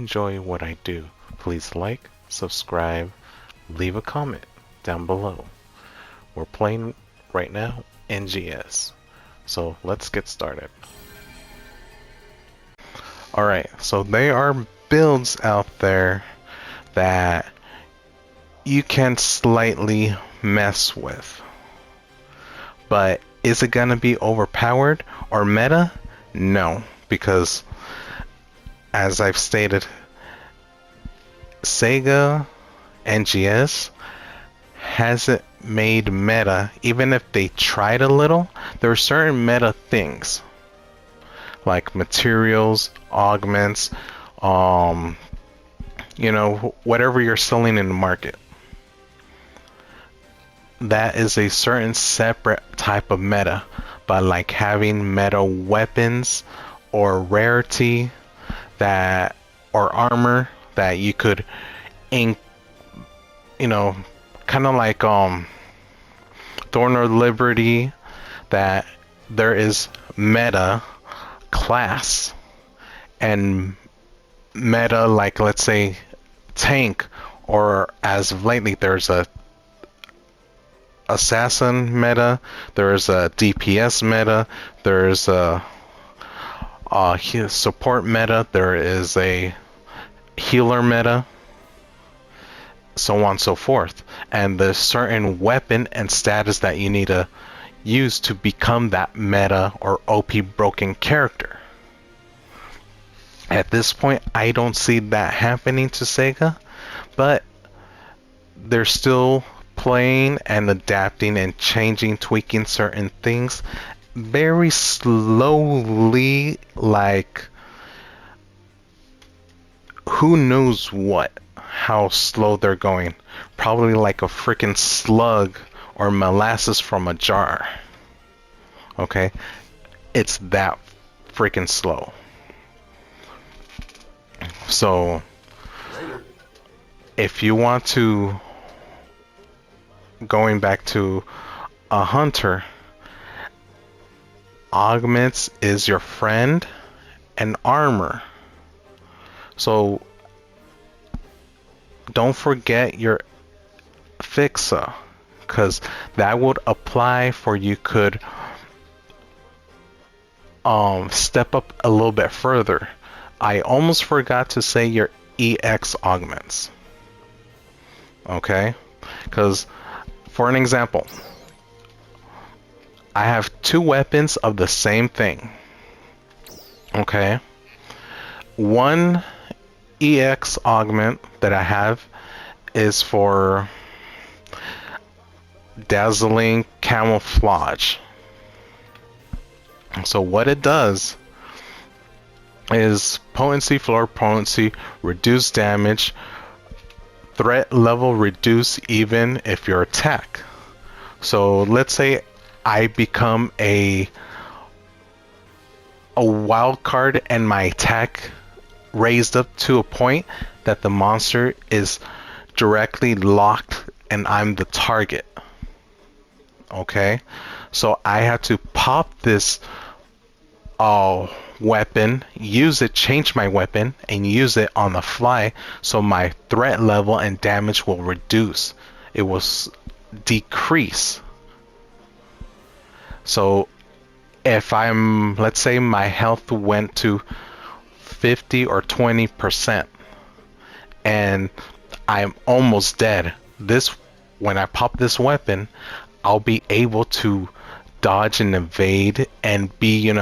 enjoy what I do, please like, subscribe, leave a comment down below. We're playing right now NGS, so let's get started. Alright, so there are builds out there that you can slightly mess with. But is it gonna be overpowered or meta? No, because as I've stated, Sega NGS hasn't made meta. Even if they tried a little, there are certain meta things like materials, augments, whatever you're selling in the market. That is a certain separate type of meta, but like having meta weapons or rarity that or armor that you could kind of like Thorn or Liberty, that there is meta class and meta, like let's say tank, or as of lately there's a assassin meta, there's a DPS meta, there's a support meta, there is a healer meta, so on and so forth. And there's certain weapon and status that you need to use to become that meta or OP broken character. At this point, I don't see that happening to Sega, but they're still playing and adapting and changing, tweaking certain things very slowly, like who knows how slow they're going. Probably like a freaking slug or molasses from a jar. Okay, it's that freaking slow. So if you want to, going back to a hunter, augments is your friend and armor. So don't forget your fixa, because that would apply for you could step up a little bit further. I almost forgot to say your EX augments. Okay, because for an example, I have two weapons of the same thing. Okay, one EX augment that I have is for dazzling camouflage. So what it does is potency, floor potency, reduce damage, threat level reduce even if your attack. So let's say I become a wild card and my attack raised up to a point that the monster is directly locked and I'm the target. Okay, so I have to pop this weapon, use it, change my weapon, and use it on the fly, so my threat level and damage will reduce. It will decrease. So if let's say my health went to 50 or 20% and I'm almost dead, when I pop this weapon, I'll be able to dodge and evade and be,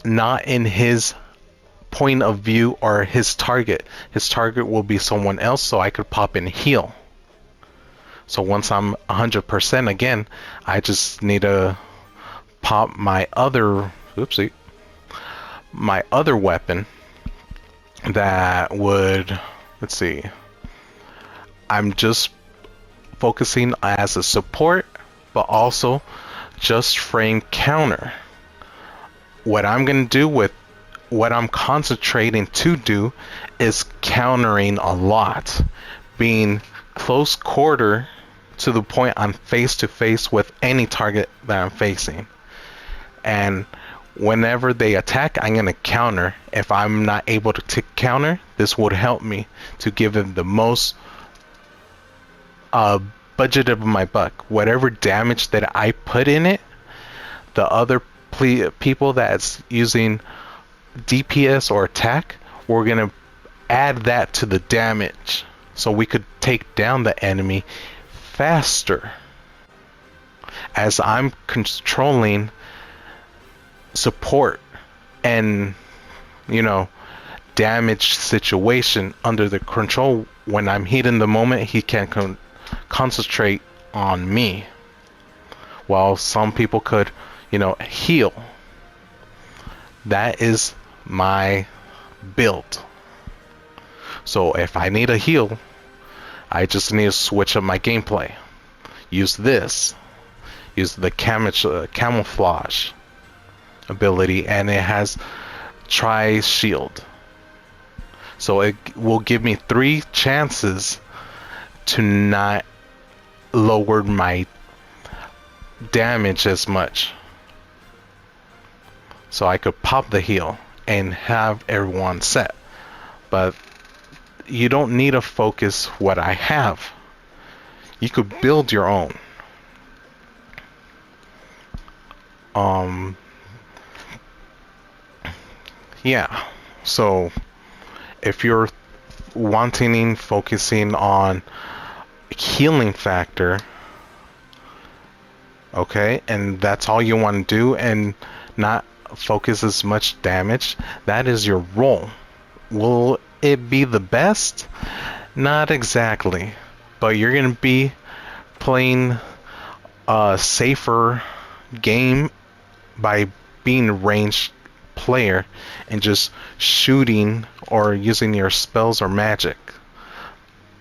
not in his point of view or his target. His target will be someone else, so I could pop and heal. So once I'm 100% again, I just need to pop my other weapon that would, let's see, I'm just focusing as a support, but also just frame counter. What I'm going to do with what I'm concentrating to do is countering a lot, being close quarter to the point I'm face to face with any target that I'm facing. And whenever they attack, I'm gonna counter. If I'm not able to counter, this would help me to give them the most uh, budget of my buck. Whatever damage that I put in it, the other people that's using DPS or attack, we're gonna add that to the damage, so we could take down the enemy faster. As I'm controlling support and damage situation under the control, when I'm heating the moment, he can concentrate on me, while some people could heal. That is my build. So if I need a heal, I just need to switch up my gameplay. Use the camouflage ability, and it has tri-shield. So it will give me 3 chances to not lower my damage as much. So I could pop the heal and have everyone set. But you don't need to focus what I have. You could build your own. Yeah. So if you're focusing on healing factor, okay, and that's all you want to do, and not focus as much damage, that is your role. Will it be the best? Not exactly, but you're gonna be playing a safer game by being a ranged player and just shooting or using your spells or magic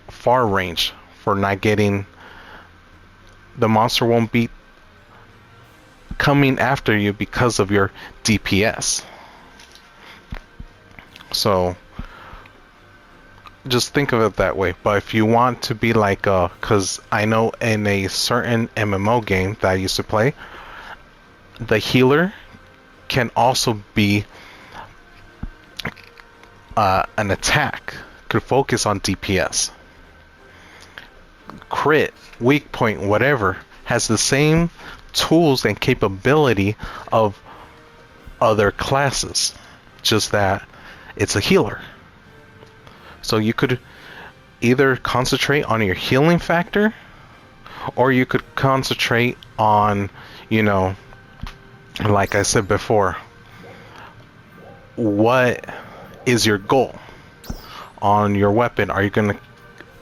far range, for not getting the monster won't be coming after you because of your DPS. So just think of it that way. But if you want to be like because I know in a certain MMO game that I used to play, the healer can also be an attack, could focus on DPS, crit, weak point, whatever, has the same tools and capability of other classes, just that it's a healer. So you could either concentrate on your healing factor, or you could concentrate on, like I said before, what is your goal on your weapon? Are you going to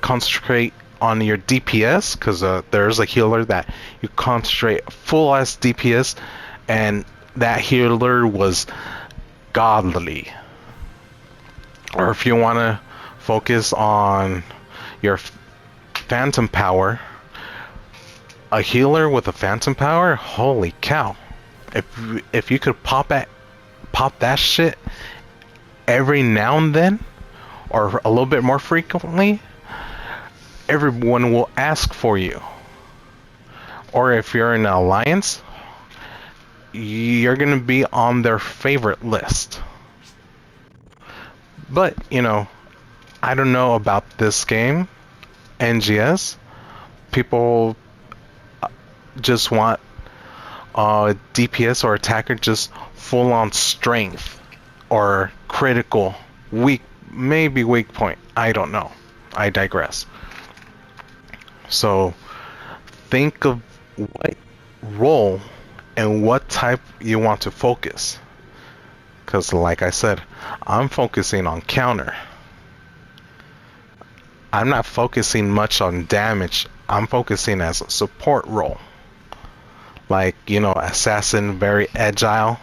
concentrate on your DPS? Because there's a healer that you concentrate full as DPS, and that healer was godly. Or if you want to focus on your phantom power, a healer with a phantom power, holy cow. If you could pop that shit every now and then, or a little bit more frequently, everyone will ask for you. Or if you're in an alliance, you're gonna be on their favorite list. But I don't know about this game, NGS. People just want DPS or attacker just full on strength or critical, maybe weak point. I don't know. I digress. So think of what role and what type you want to focus. Because like I said, I'm focusing on counter. I'm not focusing much on damage. I'm focusing as a support role. Like, assassin, very agile.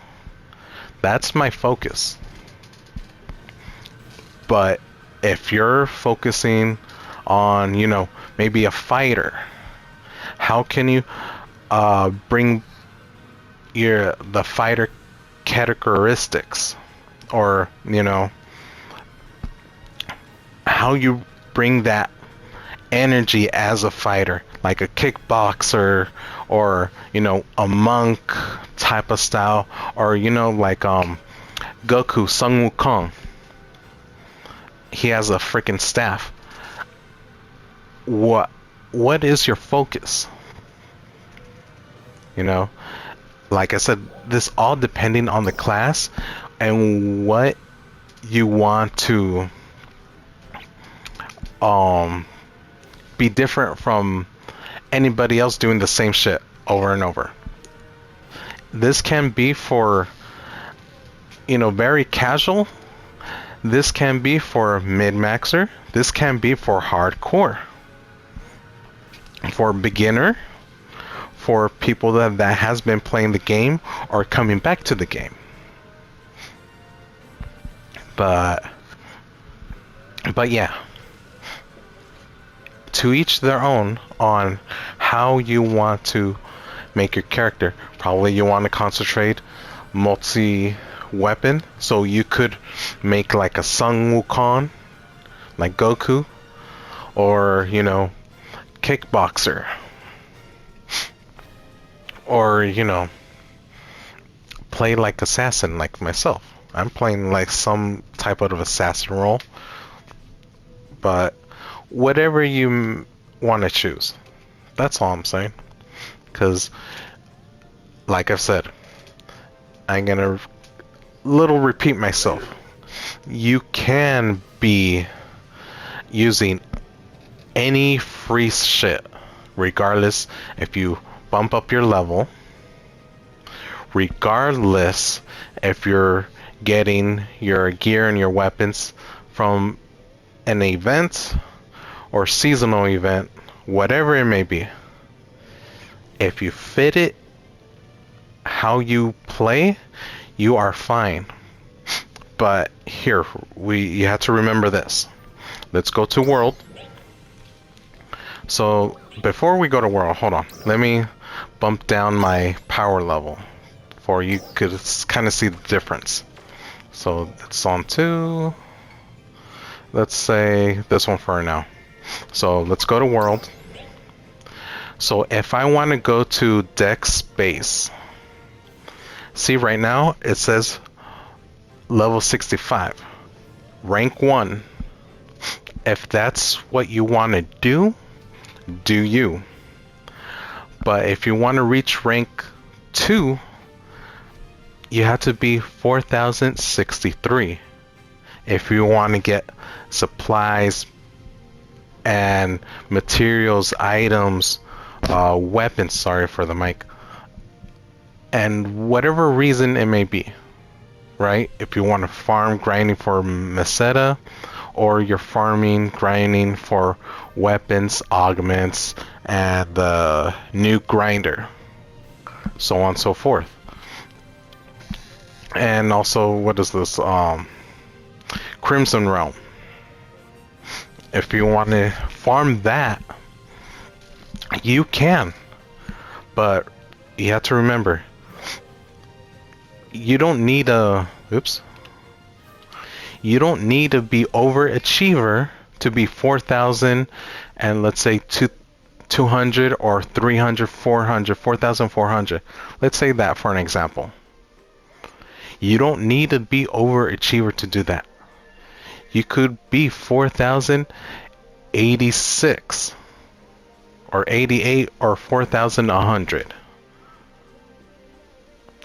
That's my focus. But if you're focusing on, maybe a fighter, how can you bring the fighter characteristics, or how you bring that energy as a fighter, like a kickboxer or a monk type of style, or like Goku, Sun Wukong. He has a freaking staff. What is your focus? Like I said, this all depending on the class and what you want to be different from anybody else doing the same shit over and over. This can be for very casual. This can be for mid-maxer. This can be for hardcore. For beginner. For people that has been playing the game or coming back to the game. But yeah. To each their own on how you want to make your character. Probably you want to concentrate multi-weapon, so you could make like a Sun Wukong, like Goku, or kickboxer, or play like assassin, like myself. I'm playing like some type of assassin role, but whatever you want to choose. That's all I'm saying. Because, like I've said, I'm gonna repeat myself. You can be using any free shit, regardless if you bump up your level, regardless if you're getting your gear and your weapons from an event or seasonal event, whatever it may be. If you fit it how you play, you are fine. But here, you have to remember this. Let's go to World. So before we go to World, hold on. Let me bump down my power level for you could kind of see the difference. So it's on 2. Let's say this one for now. So let's go to World. So if I want to go to Dex Space, see right now it says level 65, rank 1. If that's what you want to do you. But if you want to reach rank 2, you have to be 4063 if you want to get supplies and materials, items, weapons, sorry for the mic, and whatever reason it may be, right? If you want to farm grinding for Meseta, or you're farming grinding for weapons, augments, and the new grinder, so on and so forth. And also, what is this? Crimson Realm. If you want to farm that, you can. But you have to remember, you don't need you don't need to be overachiever to be 4,000 and let's say 200 or 300, 400, 4,400. Let's say that for an example. You don't need to be overachiever to do that. You could be 4,086 or 88 or 4,100.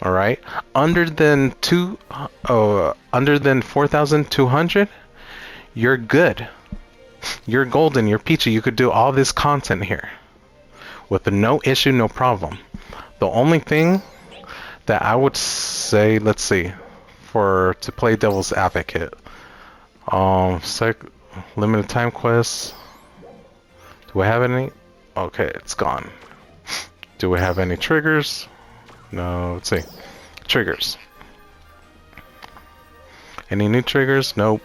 All right, under than 4,200, you're good. You're golden. You're peachy. You could do all this content here with no issue, no problem. The only thing that I would say, let's see, to play devil's advocate, limited time quests. Do we have any? Okay, it's gone. Do we have any triggers? No, let's see. Triggers. Any new triggers? Nope.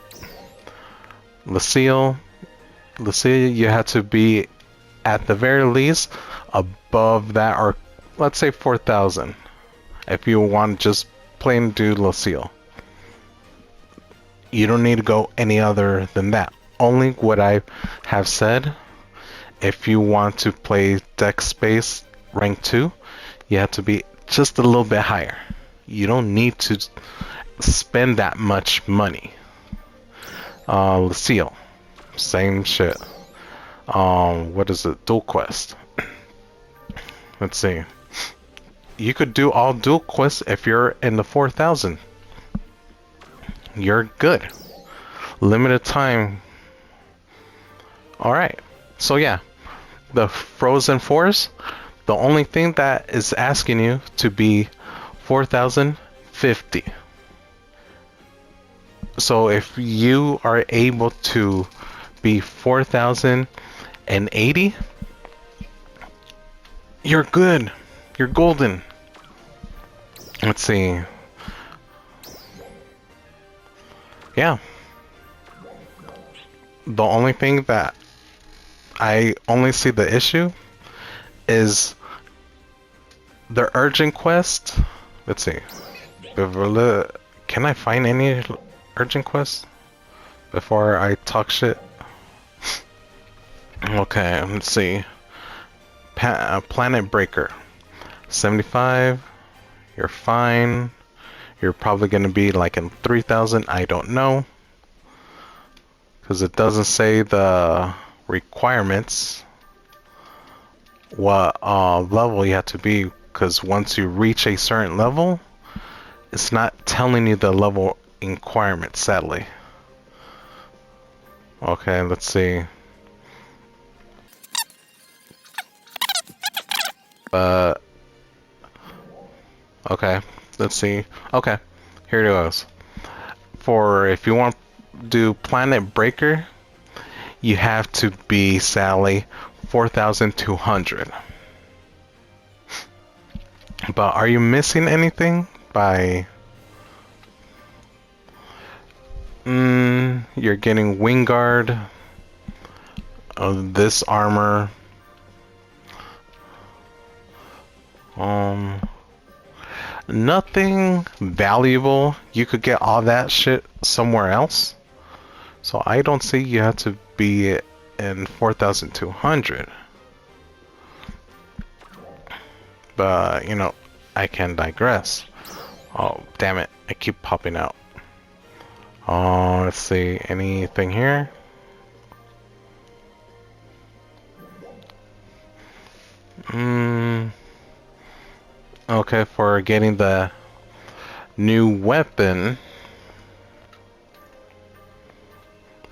Lucille, you have to be at the very least above that, or let's say 4,000 if you want to just plain do Lucille. You don't need to go any other than that. Only what I have said, if you want to play Dex Space rank 2, you have to be just a little bit higher. You don't need to spend that much money. Lucille, same shit. What is it? Dual Quest. Let's see. You could do all dual quests if you're in the 4,000. You're good. Limited time. Alright. So yeah. The Frozen Forest. The only thing that is asking you to be 4,050. So if you are able to be 4,080, you're good. You're golden. Let's see. Yeah. The only thing that I only see the issue is the urgent quest. Let's see. Can I find any urgent quests before I talk shit? Okay, let's see. Planet Breaker. 75. You're fine. You're probably going to be like in 3,000. I don't know. Because it doesn't say the requirements. What level you have to be. Because once you reach a certain level, it's not telling you the level requirement, sadly. Okay, let's see. Okay, let's see. Okay, here it goes. For if you want to do Planet Breaker, you have to be, sadly, 4,200. But are you missing anything by... you're getting Wingguard of this armor. Nothing valuable. You could get all that shit somewhere else. So I don't see you have to be in 4,200. But, you know, I can digress. Oh, damn it. I keep popping out. Oh, let's see. Anything here? Okay, for getting the new weapon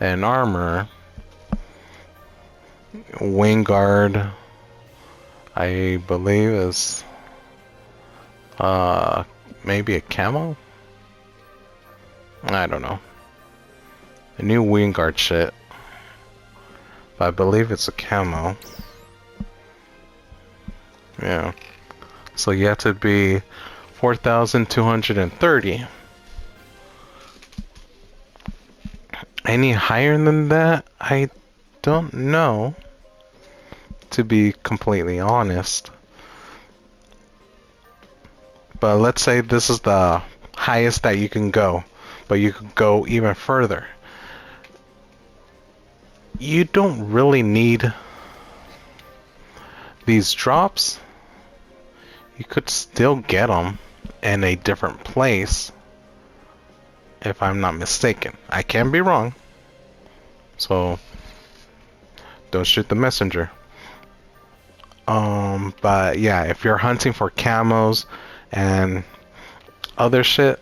and armor, Wingguard, I believe is maybe a camo? I don't know. A new Wingguard shit. But I believe it's a camo. Yeah. So you have to be 4,230. Any higher than that? I don't know. To be completely honest. But let's say this is the highest that you can go. But you could go even further. You don't really need these drops. You could still get them in a different place, if I'm not mistaken. I can be wrong, so don't shoot the messenger. But yeah, if you're hunting for camos and other shit,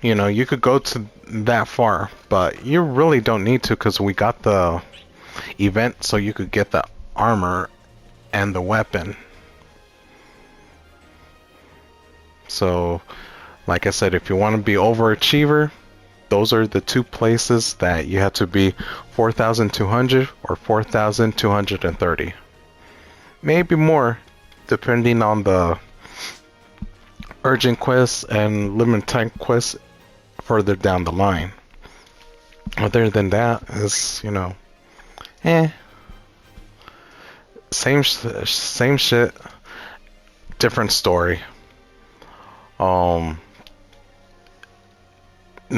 you know, you could go to that far, but you really don't need to, because we got the event so you could get the armor and the weapon. So, like I said, if you want to be overachiever, those are the two places that you have to be 4,200 or 4,230. Maybe more, depending on the urgent quests and limited time quests further down the line. Other than that, is, you know, same shit, different story. Let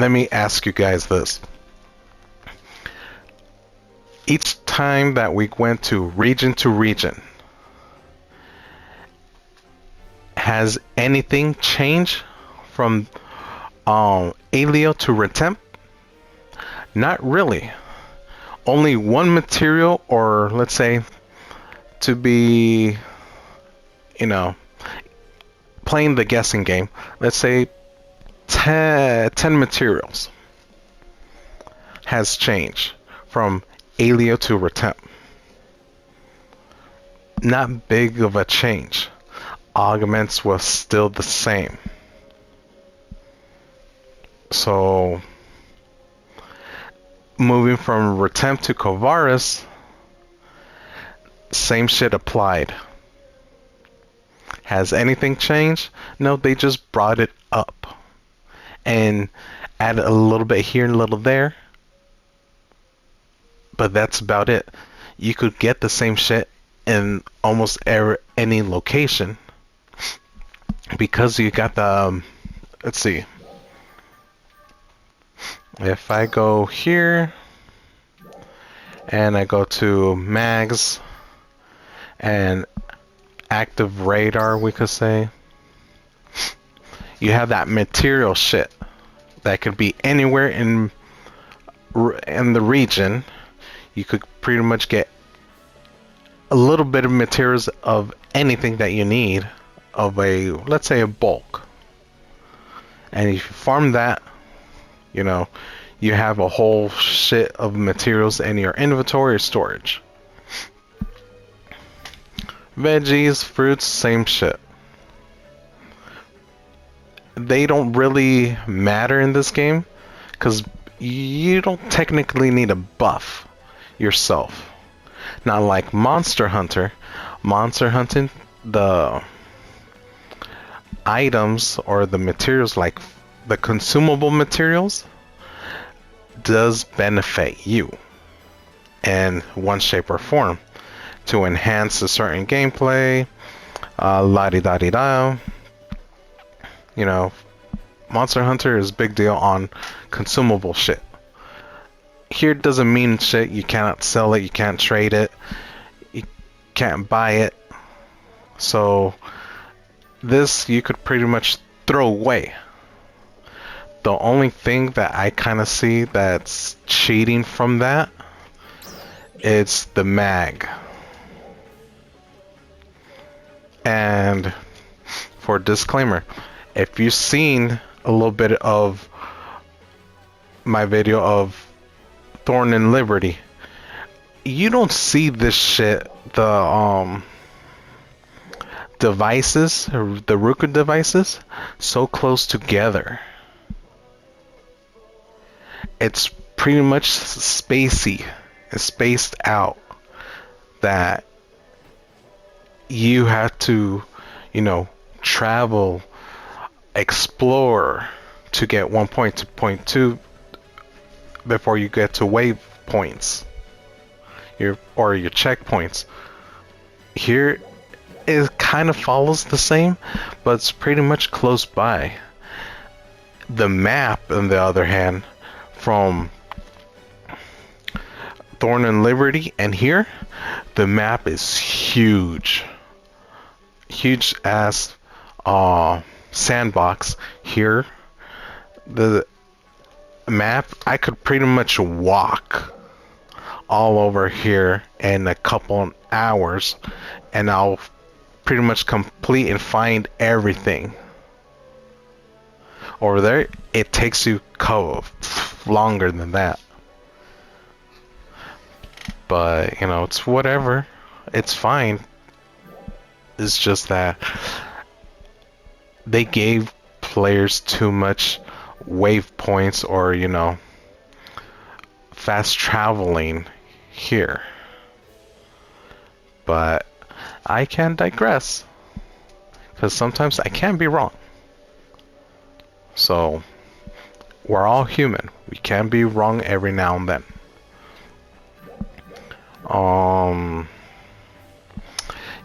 me ask you guys this. Each time that we went to region, Has anything changed from Alio to Retemp? Not really. Only one material, or let's say, to be, you know, playing the guessing game, let's say 10 materials has changed from Alio to Retemp. Not big of a change. Augments was still the same. So moving from Retemp to Kovaris, same shit applied. Has anything changed? No, they just brought it up and added a little bit here and a little there. But that's about it. You could get the same shit in almost any location because you got the let's see, if I go here and I go to mags and active radar, we could say, you have that material shit that could be anywhere in the region. You could pretty much get a little bit of materials of anything that you need of a, let's say, a bulk. And if you farm that, you know, you have a whole shit of materials in your inventory or storage. Veggies, fruits, same shit. They don't really matter in this game because you don't technically need a buff yourself. Not like Monster Hunter. Monster Hunting, the items or the materials, like the consumable materials, does benefit you in one shape or form to enhance a certain gameplay, la-di-da-di-da. You know, Monster Hunter is big deal on consumable shit. Here doesn't mean shit. You cannot sell it, you can't trade it, you can't buy it. So this you could pretty much throw away. The only thing that I kind of see that's cheating from that is the mag. And for disclaimer, if you've seen a little bit of my video of Thorn and Liberty, you don't see this shit, the devices, the Ruka devices, so close together. It's pretty much spacey, it's spaced out, that you have to, you know, travel, explore to get one point to point two before you get to waypoints, your checkpoints. Here it kind of follows the same, but it's pretty much close by. The map, on the other hand, from Thorn and Liberty and here, the map is huge. Huge ass sandbox. Here, the map, I could pretty much walk all over here in a couple hours and I'll pretty much complete and find everything. Over there, it takes you longer than that. But, you know, it's whatever. It's fine. It's just that they gave players too much wave points or, you know, fast traveling here. But I can digress, because sometimes I can be wrong. So we're all human. We can be wrong every now and then.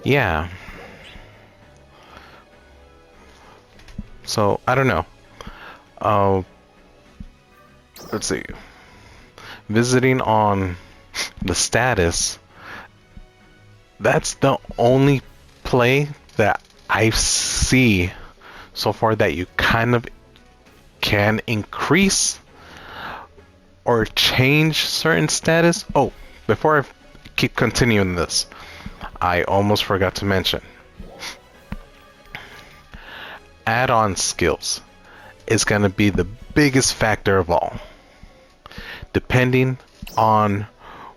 Yeah. So I don't know. Let's see. Visiting on the status, that's the only play that I see so far that you kind of can increase or change certain status. Oh, before I keep continuing this, I almost forgot to mention add-on skills is going to be the biggest factor of all, depending on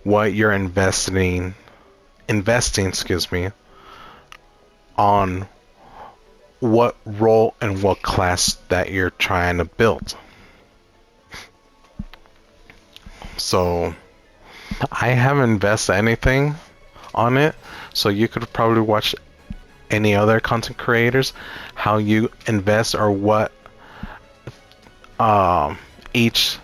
what you're investing, excuse me, on what role and what class that you're trying to build. So I haven't invested anything on it, so you could probably watch any other content creators how you invest or what each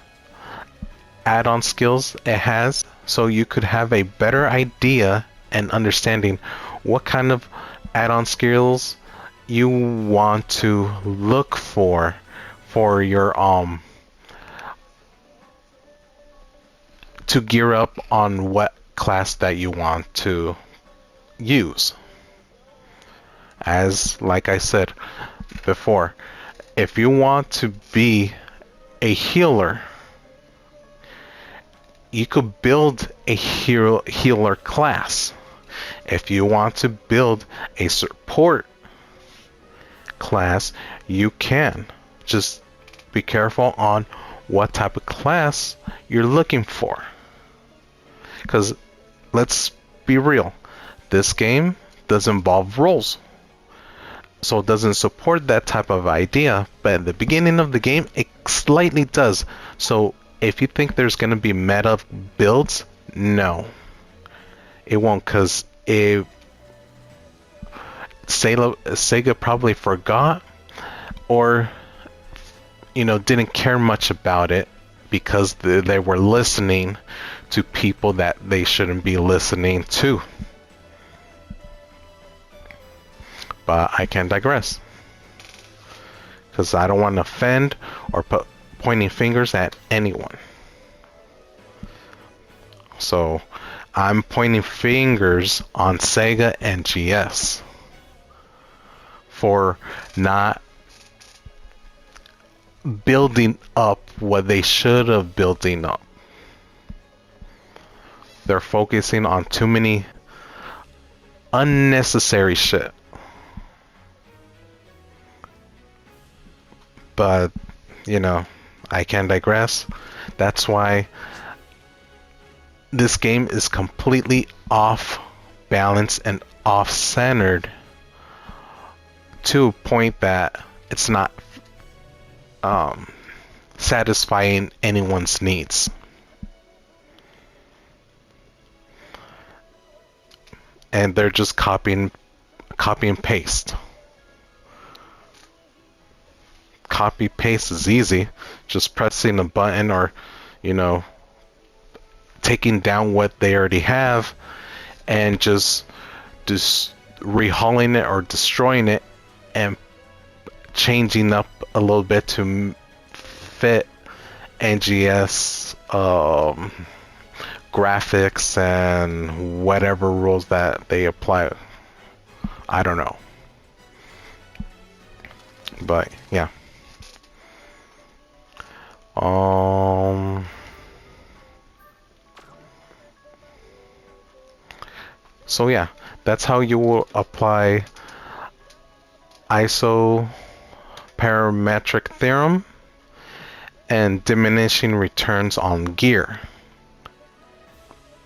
add-on skills it has, so you could have a better idea and understanding what kind of add-on skills you want to look for your to gear up on what class that you want to use. As like I said before, if you want to be a healer, you could build a healer class. If you want to build a support class, you can. Just be careful on what type of class you're looking for. Because let's be real, this game does involve roles. So it doesn't support that type of idea, but at the beginning of the game, it slightly does. So if you think there's going to be meta builds, no. It won't, because Sega probably forgot or didn't care much about it because they were listening to people that they shouldn't be listening to. But I can digress, because I don't want to offend or put pointing fingers at anyone. So I'm pointing fingers on Sega and NGS for not building up what they should have building up. They're focusing on too many unnecessary shit. But I can digress. That's why this game is completely off balance and off centered to a point that it's not satisfying anyone's needs. And they're just copy and paste. Copy paste is easy, just pressing a button or taking down what they already have and just rehauling it or destroying it and changing up a little bit to fit NGS graphics and whatever rules that they apply. I don't know, but yeah. So yeah, that's how you will apply isoparametric theorem and diminishing returns on gear.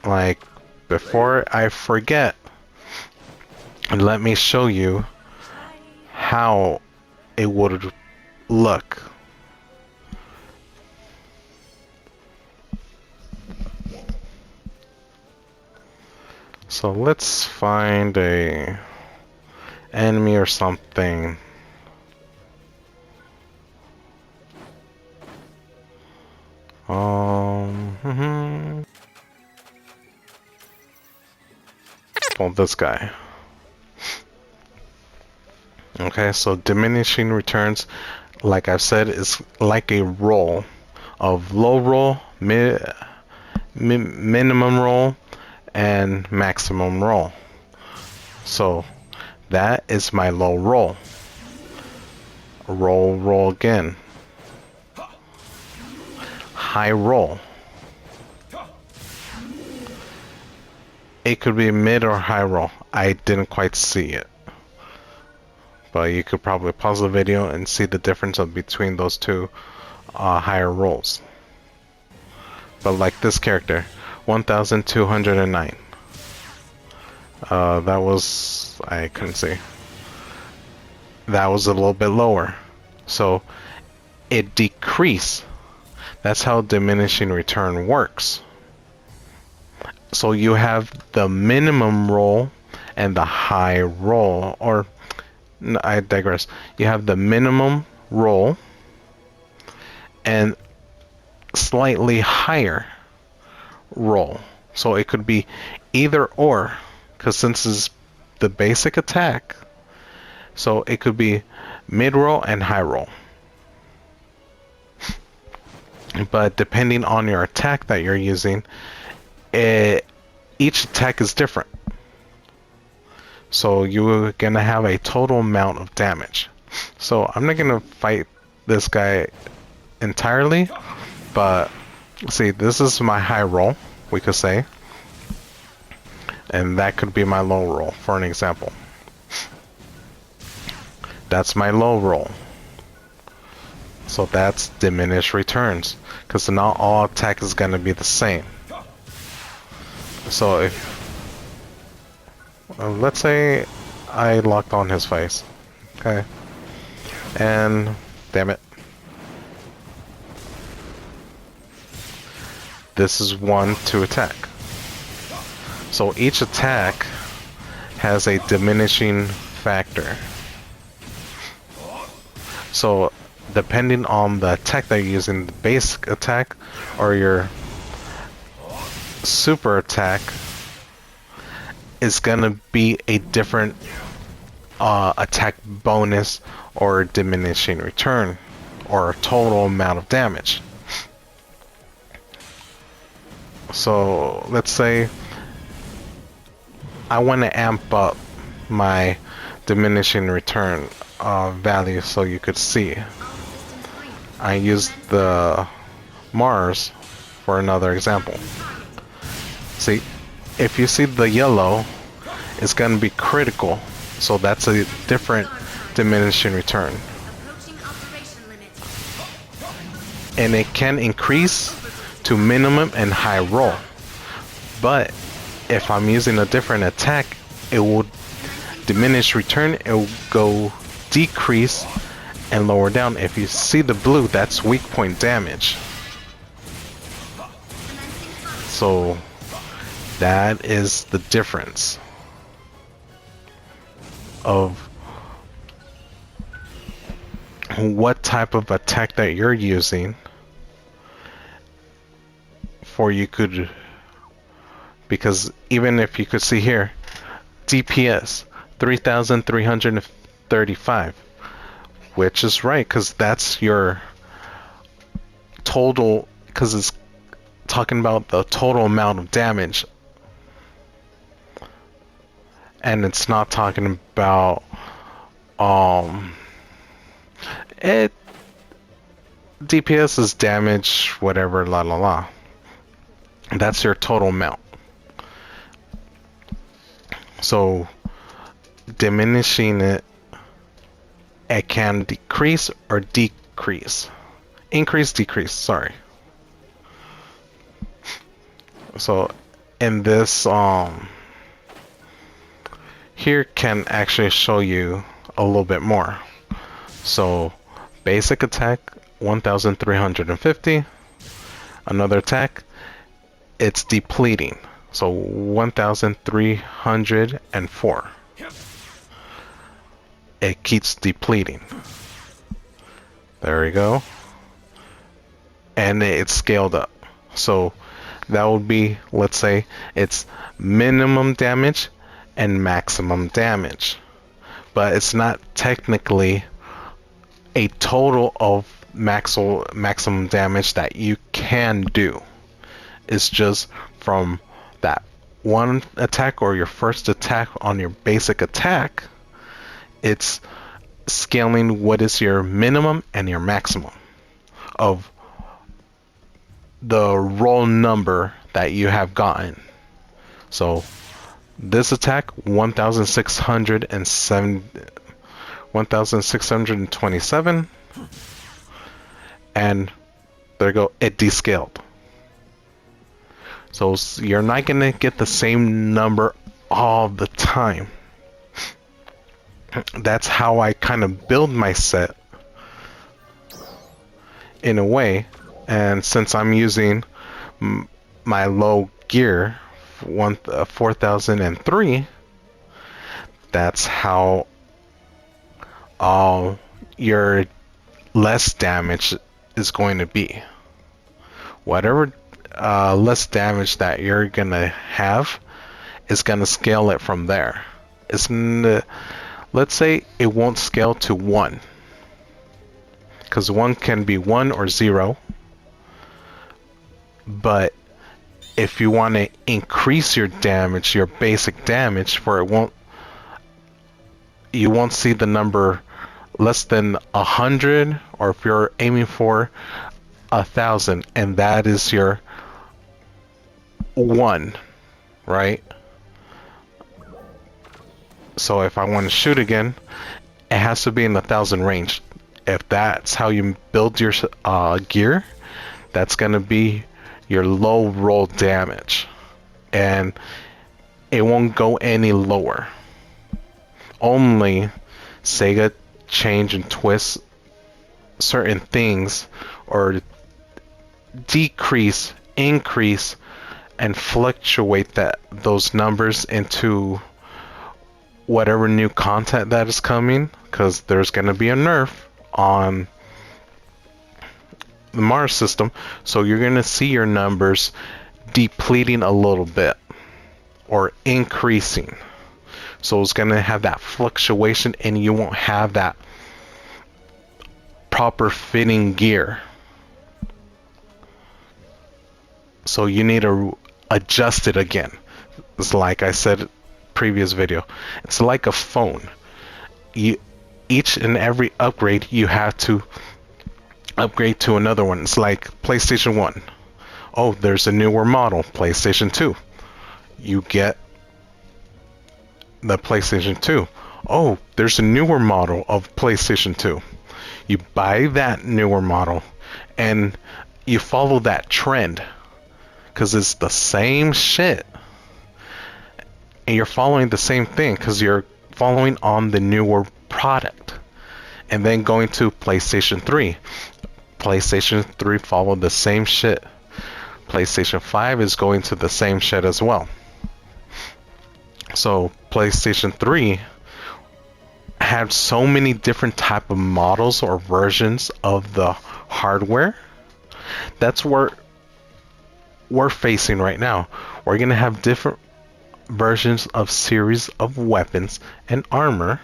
Like, before I forget, let me show you how it would look. So let's find a enemy or something. Well, this guy. Okay, so diminishing returns, like I've said, is like a roll of low roll, minimum roll, and maximum roll. So That is my low roll. Roll again. High roll. It could be mid or high roll. I didn't quite see it. But you could probably pause the video and see the difference between those two higher rolls. But like this character, 1,209. That was, I couldn't see. That was a little bit lower. So it decreased. That's how diminishing return works. So you have the minimum roll and the high roll, or no, I digress. You have the minimum roll and slightly higher roll. So it could be either or, because since it's the basic attack, so it could be mid roll and high roll. But depending on your attack that you're using, each attack is different. So you're gonna have a total amount of damage. So I'm not gonna fight this guy entirely, but see, this is my high roll, we could say, and that could be my low roll, for an example. That's my low roll. So that's diminished returns, because not all attack is gonna be the same. So if let's say I locked on his face, okay, and damn it, this is one to attack. So each attack has a diminishing factor. So depending on the attack that you're using, the basic attack or your super attack, is gonna be a different attack bonus or diminishing return or total amount of damage. So let's say I want to amp up my diminishing return value so you could see. I used the Mars for another example. See, if you see the yellow, it's going to be critical, so that's a different diminishing return. And it can increase to minimum and high roll. But if I'm using a different attack, it will diminish return, it will go decrease and lower down. If you see the blue, that's weak point damage. So that is the difference of what type of attack that you're using for you could, because even if you could see here, DPS 3,335, which is right, because that's your total, because it's talking about the total amount of damage, and it's not talking about it DPS is damage, whatever, la la la. That's your total amount. So diminishing it, it can decrease or decrease. Increase, decrease, sorry. So in this here can actually show you a little bit more. So basic attack 1,350. Another attack, it's depleting, so 1,304. It keeps depleting. There we go. And it's scaled up. So that would be, let's say, it's minimum damage and maximum damage. But it's not technically a total of maximum damage that you can do. It's just from that one attack or your first attack on your basic attack, It's scaling what is your minimum and your maximum of the roll number that you have gotten. So this attack 1627, and there you go, it descaled. So you're not gonna get the same number all the time. That's how I kind of build my set in a way. And since I'm using my low gear 4003, that's how your less damage is going to be. Whatever less damage that you're gonna have is gonna scale it from there. Let's say it won't scale to 1, because 1 can be 1 or 0. But if you want to increase your damage, your basic damage, you won't see the number less than 100, or if you're aiming for 1,000, and that is your 1, right? So if I want to shoot again, it has to be in the 1,000 range. If that's how you build your gear, that's gonna be your low roll damage, and it won't go any lower. Only Sega change and twist certain things, or decrease, increase, and fluctuate those numbers into whatever new content that is coming, because there's going to be a nerf on the Mars system, so you're going to see your numbers depleting a little bit or increasing. So it's going to have that fluctuation, and you won't have that proper fitting gear. So you need to adjust it again. It's like I said previous video, it's like a phone. Each and every upgrade, you have to upgrade to another one. It's like PlayStation 1. Oh, there's a newer model, PlayStation 2. You get the PlayStation 2. Oh, there's a newer model of PlayStation 2. You buy that newer model, and you follow that trend, because it's the same shit. And you're following the same thing because you're following on the newer product. And then going to PlayStation 3. PlayStation 3 followed the same shit. PlayStation 5 is going to the same shit as well. So PlayStation 3 had so many different type of models or versions of the hardware. That's where we're facing right now. We're going to have different versions of series of weapons and armor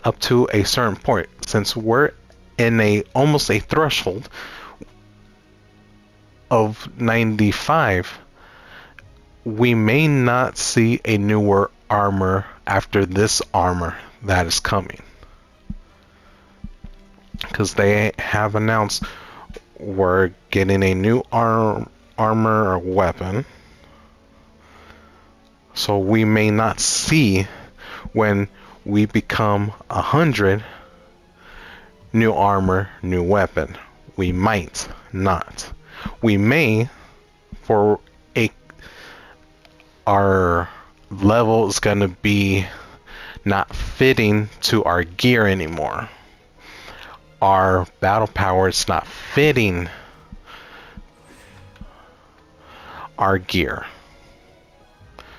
up to a certain point. Since we're in almost a threshold of 95, we may not see a newer armor after this armor that is coming, because they have announced we're getting a new armor or weapon. So we may not see, when we become 100, new armor, new weapon. We might not. We may, for our level is going to be not fitting to our gear anymore. Our battle power is not fitting our gear.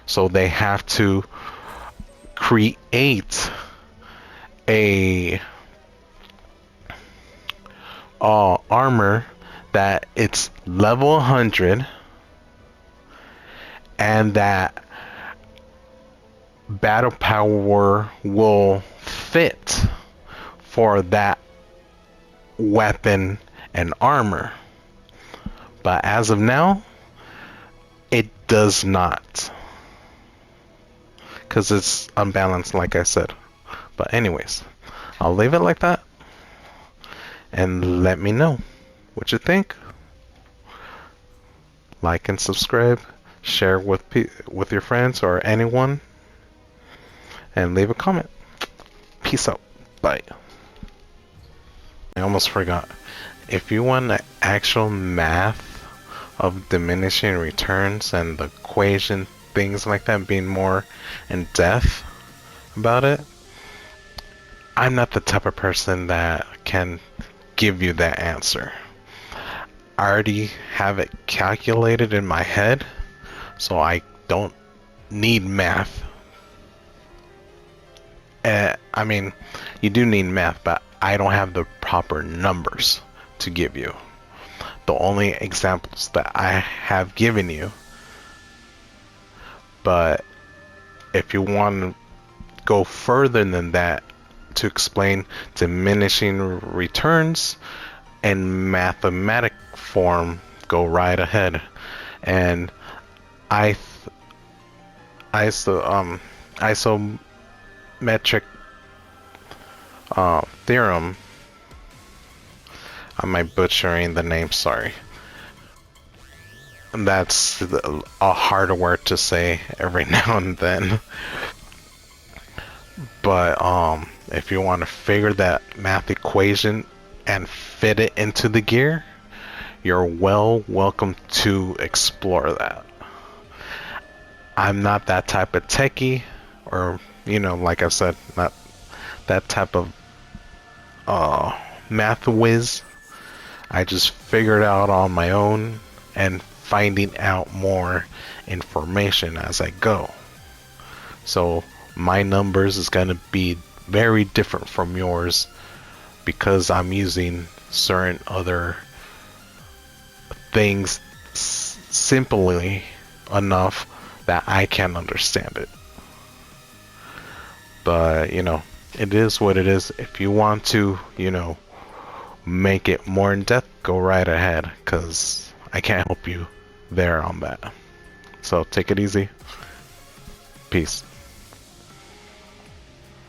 So they have to create a armor that it's level 100, and that battle power will fit for that weapon and armor. But as of now, it does not, because it's unbalanced, like I said. But anyways, I'll leave it like that, and let me know what you think. Like and subscribe, share with your friends or anyone, and leave a comment. Peace out. Bye. I almost forgot. If you want the actual math of diminishing returns and the equation, things like that, being more in depth about it, I'm not the type of person that can give you that answer. I already have it calculated in my head, so I don't need math. I mean, you do need math, but I don't have the proper numbers to give you. The only examples that I have given you, but if you want to go further than that to explain diminishing returns in mathematic form, go right ahead. And isometric theorem, I might butchering the name, sorry. That's a hard word to say every now and then. But if you want to figure that math equation and fit it into the gear, you're welcome to explore that. I'm not that type of techie, or like I said, not that type of math whiz. I just figured out on my own and finding out more information as I go. So my numbers is going to be very different from yours because I'm using certain other things simply enough that I can understand it. But it is what it is. If you want to make it more in depth, go right ahead, because I can't help you there on that. So take it easy. Peace.